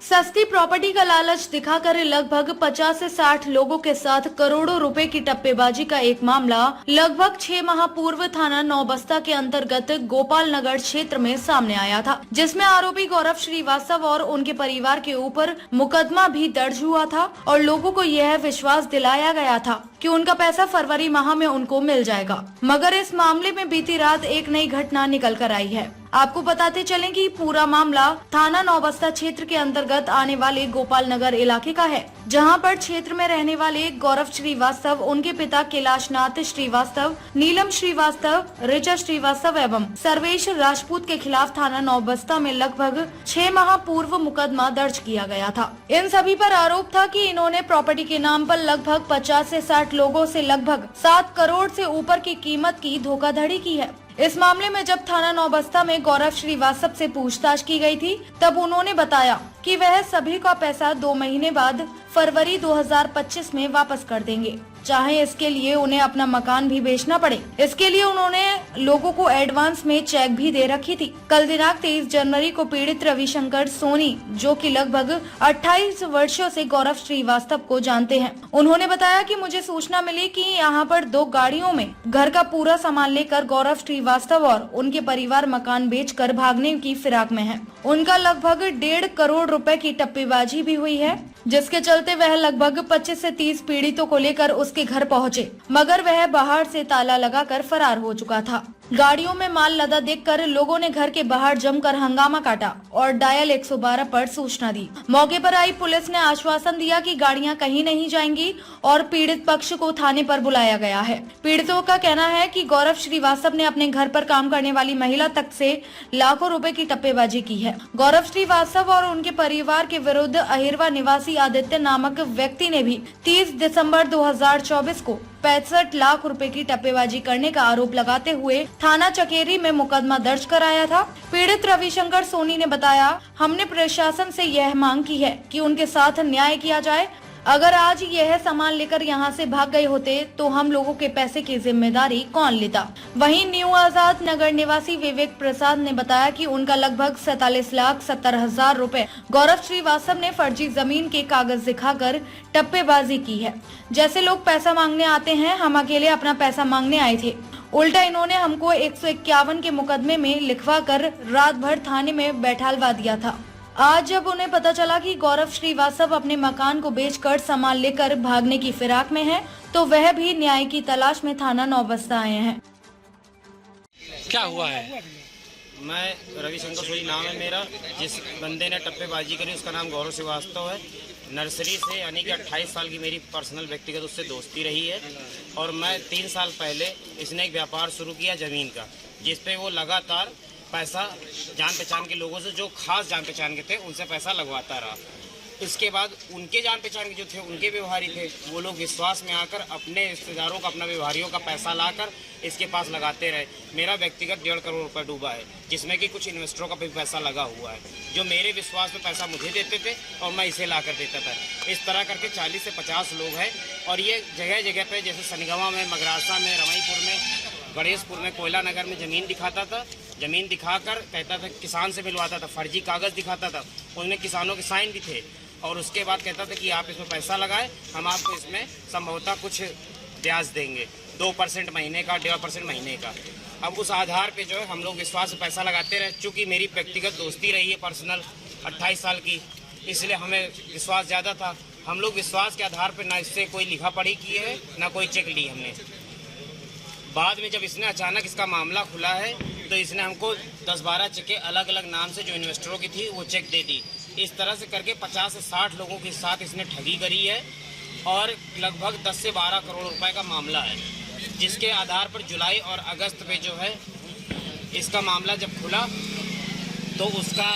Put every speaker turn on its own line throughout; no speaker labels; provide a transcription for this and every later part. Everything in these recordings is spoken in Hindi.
सस्ती प्रॉपर्टी का लालच दिखाकर लगभग 50 से 60 लोगों के साथ करोड़ों रुपए की टप्पेबाजी का एक मामला लगभग 6 माह पूर्व थाना नौबस्ता के अंतर्गत गोपाल नगर क्षेत्र में सामने आया था, जिसमें आरोपी गौरव श्रीवास्तव और उनके परिवार के ऊपर मुकदमा भी दर्ज हुआ था और लोगों को यह विश्वास दिलाया गया था कि उनका पैसा फरवरी माह में उनको मिल जाएगा। मगर इस मामले में बीती रात एक नई घटना निकल कर आई है। आपको बताते चलें कि पूरा मामला थाना नौबस्ता क्षेत्र के अंतर्गत आने वाले गोपाल नगर इलाके का है, जहां पर क्षेत्र में रहने वाले गौरव श्रीवास्तव, उनके पिता कैलाशनाथ श्रीवास्तव, नीलम श्रीवास्तव, ऋचा श्रीवास्तव एवं सर्वेश राजपूत के खिलाफ थाना नौबस्ता में लगभग 6 माह पूर्व मुकदमा दर्ज किया गया था। इन सभी पर आरोप था कि इन्होंने प्रॉपर्टी के नाम पर लगभग 50 से 60 लोगों से लगभग 7 करोड़ से ऊपर की कीमत की धोखाधड़ी की है। इस मामले में जब थाना नौबस्ता में गौरव श्रीवास्तव से पूछताछ की गई थी, तब उन्होंने बताया कि वह सभी का पैसा 2 महीने बाद फरवरी 2025 में वापस कर देंगे, चाहे इसके लिए उन्हें अपना मकान भी बेचना पड़े। इसके लिए उन्होंने लोगों को एडवांस में चेक भी दे रखी थी। कल दिनांक 23 जनवरी को पीड़ित रविशंकर सोनी, जो कि लगभग 28 वर्षों से गौरव श्रीवास्तव को जानते हैं, उन्होंने बताया कि मुझे सूचना मिली कि यहाँ पर 2 गाड़ियों में घर का पूरा सामान लेकर गौरव श्रीवास्तव और उनके परिवार मकान बेचकर भागने की फिराक में है। उनका लगभग 1.5 करोड़ रुपए की टप्पेबाजी भी हुई है, जिसके चलते वह लगभग 25 से 30 पीड़ितों को लेकर उसके घर पहुंचे, मगर वह बाहर से ताला लगाकर फरार हो चुका था। गाड़ियों में माल लदा देखकर लोगों ने घर के बाहर जमकर हंगामा काटा और डायल 112 पर सूचना दी। मौके पर आई पुलिस ने आश्वासन दिया कि गाड़ियां कहीं नहीं जाएंगी और पीड़ित पक्ष को थाने पर बुलाया गया है। पीड़ितों का कहना है कि गौरव श्रीवास्तव ने अपने घर पर काम करने वाली महिला तक से लाखों रुपए की टप्पेबाजी की है। गौरव श्रीवास्तव और उनके परिवार के विरुद्ध अहिरवा निवासी आदित्य नामक व्यक्ति ने भी 30 दिसंबर 2024 को 65 लाख रुपए की टप्पेबाजी करने का आरोप लगाते हुए थाना चकेरी में मुकदमा दर्ज कराया था। पीड़ित रविशंकर सोनी ने बताया, हमने प्रशासन से यह मांग की है कि उनके साथ न्याय किया जाए। अगर आज यह सामान लेकर यहां से भाग गए होते तो हम लोगों के पैसे की जिम्मेदारी कौन लेता। वहीं न्यू आजाद नगर निवासी विवेक प्रसाद ने बताया कि उनका लगभग 47,70,000 रुपए गौरव श्रीवास्तव ने फर्जी जमीन के कागज दिखाकर टप्पेबाजी की है। जैसे लोग पैसा मांगने आते हैं, हम अकेले अपना पैसा मांगने आए थे। उल्टा इन्होंने हमको 151 के मुकदमे में लिखवा कर रात भर थाने में बैठालवा दिया था। आज जब उन्हें पता चला कि गौरव श्रीवास्तव अपने मकान को बेचकर सामान लेकर भागने की फिराक में है, तो वह भी न्याय की तलाश में थाना नौबस्ता आए हैं।
क्या हुआ है?
मैं रविशंकर सोनी नाम है मेरा। जिस बंदे ने टप्पेबाजी करी उसका नाम गौरव श्रीवास्तव है। नर्सरी से यानी कि 28 साल की मेरी पर्सनल व्यक्तिगत उससे दोस्ती रही है और मैं 3 साल पहले इसने एक व्यापार शुरू किया ज़मीन का, जिस पे वो लगातार पैसा जान पहचान के लोगों से, जो खास जान पहचान के थे, उनसे पैसा लगवाता रहा। इसके बाद उनके जान पहचान के जो थे, उनके व्यवहारी थे, वो लोग विश्वास में आकर अपने रिश्तेदारों का, अपना व्यवहारियों का पैसा लाकर इसके पास लगाते रहे। मेरा व्यक्तिगत 1.5 करोड़ रुपये डूबा है, जिसमें कि कुछ इन्वेस्टरों का भी पैसा लगा हुआ है, जो मेरे विश्वास में पैसा मुझे देते थे और मैं इसे ला कर देता था। इस तरह करके 40 से 50 लोग हैं और ये जगह जगह पे, जैसे सनगवा में, मगरासा में, रमईपुर में, गणेशपुर में, कोयला नगर में ज़मीन दिखाता था। ज़मीन दिखाकर कहता था किसान से मिलवाता था, फर्जी कागज़ दिखाता था, उनमें किसानों के साइन भी थे और उसके बाद कहता था कि आप इसमें पैसा लगाएं, हम आपको इसमें संभवतः कुछ ब्याज देंगे, 2% महीने का, 1.5% महीने का। अब उस आधार पे जो है हम लोग विश्वास से पैसा लगाते रहे। चूँकि मेरी व्यक्तिगत दोस्ती रही है पर्सनल 28 साल की, इसलिए हमें विश्वास ज़्यादा था। हम लोग विश्वास के आधार पर ना इससे कोई लिखा पढ़ी किए है, ना कोई चेक ली हमने। बाद में जब इसने अचानक इसका मामला खुला है तो इसने हमको 10-12 चेकें अलग अलग नाम से जो इन्वेस्टरों की थी वो चेक दे दी। इस तरह से करके 50 से 60 लोगों के साथ इसने ठगी करी है और लगभग 10 से 12 करोड़ रुपए का मामला है, जिसके आधार पर जुलाई और अगस्त में जो है इसका मामला जब खुला तो उसका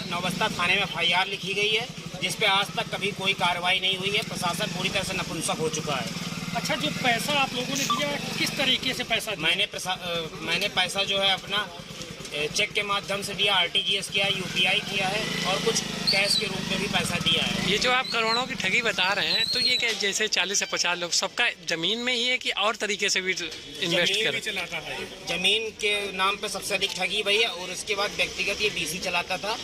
नौबस्ता थाने में FIR लिखी गई है, जिस पे आज तक कभी कोई कार्रवाई नहीं हुई है। प्रशासन पूरी तरह से नपुंसक हो चुका है।
अच्छा, जो पैसा आप लोगों ने दिया, किस तरीके से पैसा दिया?
मैंने पैसा जो है अपना चेक के माध्यम से दिया, RTGS किया, UPI किया है और कुछ कैश के रूप में भी पैसा दिया है।
ये जो आप करोड़ों की ठगी बता रहे हैं, तो ये क्या जैसे 40 से 50 लोग सबका ज़मीन में ही है कि और तरीके से भी इन्वेस्ट कर चलाता है?
ज़मीन के नाम पे सबसे अधिक ठगी भई है और उसके बाद व्यक्तिगत ये BC चलाता था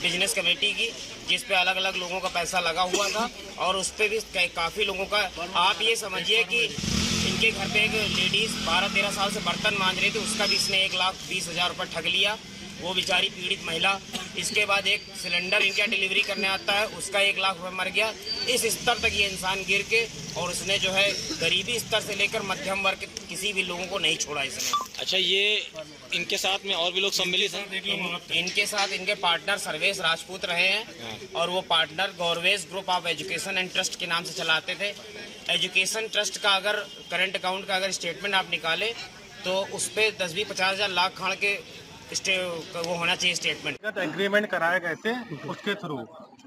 बिजनेस कमेटी की, जिस पे अलग अलग लोगों का पैसा लगा हुआ था और उस पे भी काफ़ी लोगों का। आप ये समझिए कि इनके घर पे एक लेडीज़ 12-13 साल से बर्तन मांज रही थी, उसका भी इसने 1,20,000 रुपये ठग लिया, वो बेचारी पीड़ित महिला। इसके बाद एक सिलेंडर इनका डिलीवरी करने आता है, उसका 1 लाख रुपये मर गया। इस स्तर तक ये इंसान गिर के, और उसने जो है गरीबी स्तर से लेकर मध्यम वर्ग किसी भी लोगों को नहीं छोड़ा इसने।
अच्छा, ये इनके साथ में और भी लोग सम्मिलित हैं?
इनके साथ इनके पार्टनर सर्वेश राजपूत रहे हैं, और वो partner Gauravesh group of education and trust के नाम से चलाते थे। एजुकेशन ट्रस्ट का अगर करंट अकाउंट का अगर स्टेटमेंट आप निकाले तो उस पर 10-20-50 लाख खाड़ के वो होना चाहिए स्टेटमेंट।
एग्रीमेंट कराए गए थे उसके थ्रू,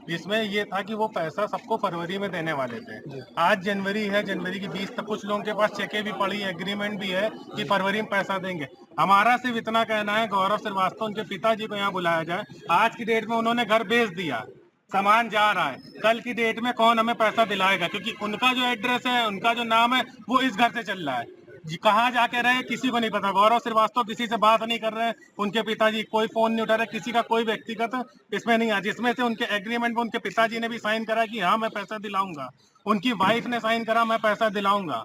जिसमें ये था कि वो पैसा सबको फरवरी में देने वाले थे। आज जनवरी है, जनवरी की 20 तक कुछ लोगों के पास चेकें भी पड़ी, एग्रीमेंट भी है कि फरवरी में पैसा देंगे। हमारा सिर्फ इतना कहना है, गौरव श्रीवास्तव उनके पिताजी को यहाँ बुलाया जाए। आज की डेट में उन्होंने घर बेच दिया, सामान जा रहा है, कल की डेट में कौन हमें पैसा दिलाएगा? क्योंकि उनका जो एड्रेस है, उनका जो नाम है, वो इस घर से चल रहा है। कहाँ जाके रहे किसी को नहीं पता। गौरव श्रीवास्तव किसी से बात नहीं कर रहे हैं, उनके पिताजी कोई फोन नहीं उठा रहे, किसी का कोई व्यक्तिगत इसमें नहीं है। जिसमें से उनके एग्रीमेंट में उनके पिताजी ने भी साइन करा कि हाँ मैं पैसा दिलाऊंगा, उनकी वाइफ ने साइन करा मैं पैसा दिलाऊंगा।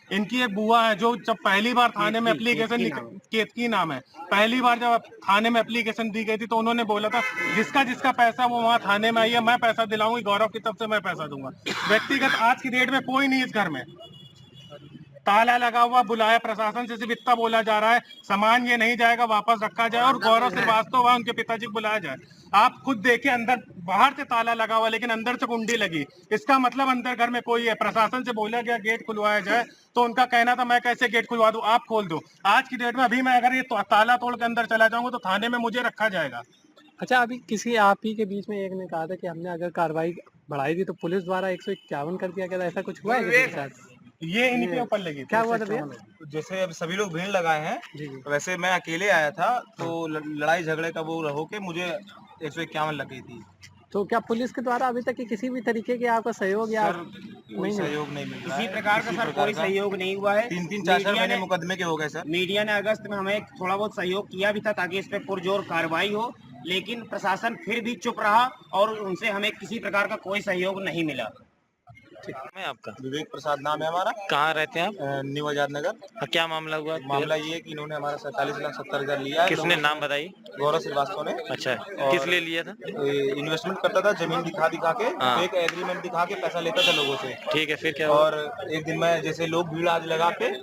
इनकी एक बुआ है जो जब पहली बार थाने में एप्लीकेशन, केतकी नाम है, पहली बार जब थाने में एप्लीकेशन दी गई थी तो उन्होंने बोला था जिसका जिसका पैसा वो वहाँ थाने में आई है, मैं पैसा दिलाऊंगी, गौरव की तरफ से मैं पैसा दूंगा। व्यक्तिगत आज की डेट में कोई नहीं इस घर में, ताला लगा हुआ, बुलाया प्रशासन से सिर्फ इतना बोला जा रहा है सामान ये नहीं जाएगा, वापस रखा जाए, और गौरव श्रीवास्तव वहाँ उनके पिताजी को बुलाया जाए। आप खुद देखिए, अंदर बाहर से ताला लगा हुआ लेकिन अंदर से कुंडी लगी, इसका मतलब अंदर घर में कोई है। प्रशासन से बोला गया गेट खुलवाया जाए तो उनका कहना था मैं कैसे गेट खुलवा दूं, आप खोल दो। आज की डेट में अभी मैं अगर ये ताला तोड़ के अंदर चला जाऊंगा तो थाने में मुझे रखा जाएगा।
अच्छा, अभी किसी आप ही के बीच में एक ने कहा था कि हमने अगर कार्रवाई बढ़ाई थी तो पुलिस द्वारा 151 कर दिया गया था, ऐसा कुछ हुआ है किसी के साथ?
ये इन्हीं के ऊपर लगी।
क्या हुआ था भैया?
जैसे अब सभी लोग भीड़ लगाए हैं, वैसे मैं अकेले आया था तो लड़ाई झगड़े का वो हो के मुझे 151 लग गई थी।
तो क्या पुलिस के द्वारा अभी तक की किसी भी तरीके के आपका सहयोग या
कोई सहयोग नहीं मिल रहा है,
किसी प्रकार का सर कोई सहयोग नहीं हुआ है।
3-4 महीने मुकदमे के हो गए सर।
मीडिया ने अगस्त में हमें थोड़ा बहुत सहयोग किया भी था ताकि इस पे पुरजोर कार्रवाई हो, लेकिन प्रशासन फिर भी चुप रहा और उनसे हमें किसी प्रकार का कोई सहयोग नहीं मिला।
मैं आपका
विवेक प्रसाद नाम है हमारा।
कहाँ रहते हैं आप?
न्यू आजाद नगर।
क्या मामला हुआ?
मामला ये है कि इन्होंने हमारा 47,70,000 लिया है।
किसने, नाम बताइए?
गौरव श्रीवास्तव ने।
अच्छा, किस लिए लिया था?
इन्वेस्टमेंट करता था, जमीन दिखा के, एक एग्रीमेंट दिखा के पैसा लेता था लोगों से।
ठीक है, फिर क्या हुआ?
और एक दिन मैं जैसे लोग भीड़ आज लगा के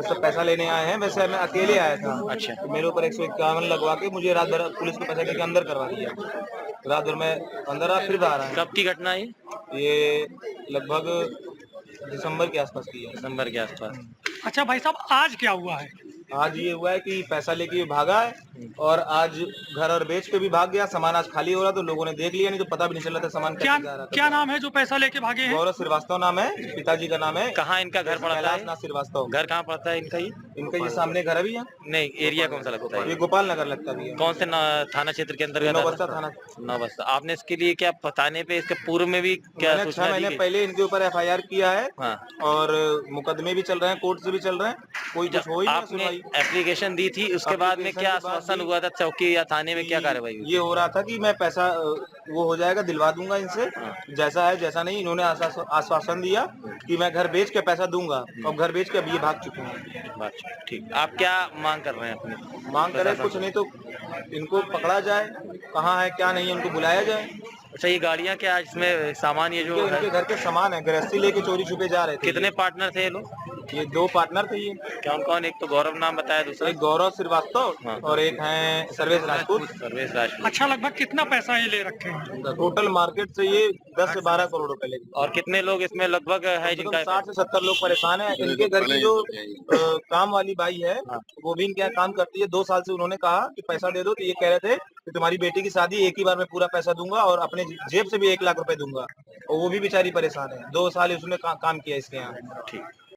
सब पैसा लेने आए हैं, वैसे मैं अकेले आया था।
अच्छा,
तो मेरे ऊपर 151 लगवा के मुझे रात भर पुलिस को पैसा लेके अंदर करवा दिया। रात भर मैं अंदर आ, फिर बाहर आया।
कब की घटना है?
ये लगभग दिसंबर के आसपास की है।
दिसंबर के आसपास।
अच्छा भाई साहब, आज क्या हुआ है?
आज ये हुआ है कि पैसा लेके भागा है और आज घर और बेच के भी भाग गया। सामान आज खाली हो रहा तो लोगों ने देख लिया, नहीं तो पता भी नहीं चल रहा था सामान
क्या
जा रहा था।
क्या नाम है जो पैसा लेके भागे हैं?
गौरव श्रीवास्तव नाम है, पिताजी का नाम है।
कहाँ इनका घर पड़ता है?
कैलाश श्रीवास्तव।
घर कहाँ पड़ता है इनका?
इनका ये सामने घर अभी है।
नहीं, एरिया कौन सा लगता है?
ये गोपाल नगर लगता है।
कौन से थाना क्षेत्र के अंतर्गत?
नौबस्ता थाना।
नौबस्ता। आपने इसके लिए क्या थाने पे, इसके पूर्व में भी क्या
6 महीने पहले इनके ऊपर FIR किया है।
हाँ।
और मुकदमे भी चल रहे हैं, कोर्ट से भी चल रहे हैं, कोई कुछ हो ही नहीं सुनवाई।
एप्लीकेशन दी थी, उसके बाद में क्या आश्वासन हुआ था चौकी या थाने में, क्या कार्रवाई हुई?
ये हो रहा था कि मैं पैसा वो हो जाएगा, दिलवा दूंगा इनसे, जैसा है जैसा नहीं। इन्होंने आश्वासन दिया कि मैं घर बेच के पैसा दूंगा, और घर बेच के अब ये भाग चुके हैं।
ठीक, आप क्या मांग कर रहे हैं अपनी?
मांग करें कुछ नहीं तो इनको पकड़ा जाए, कहाँ है क्या नहीं है उनको बुलाया जाए।
अच्छा, ये गाड़ियाँ क्या, इसमें सामान ये जो
इनके घर के सामान है, गृहस्थी लेके चोरी छुपे जा रहे थे।
कितने पार्टनर थे ये लोग?
ये 2 पार्टनर थे। ये
कौन कौन? एक तो गौरव नाम बताया, दूसरा
एक गौरव श्रीवास्तव और एक है सर्वेश राजपूत।
सर्वेश राजपूत।
अच्छा, लगभग कितना पैसा ये ले रखे हैं?
टोटल मार्केट से ये 10 से 12 करोड़ रुपए लेंगे।
और कितने लोग इसमें लगभग है जिनका?
60 से 70 लोग परेशान हैं। इनके घर की जो काम वाली बाई है, वो भी इनके यहाँ काम करती है। 2 साल से उन्होंने कहा कि पैसा दे दो, तो ये कह रहे थे कि तुम्हारी बेटी की शादी एक ही बार में पूरा पैसा दूंगा और अपने जेब से भी 1 लाख रुपए दूंगा। और वो भी बेचारी परेशान है। 2 साल उसने काम किया इसके यहाँ।
ठीक।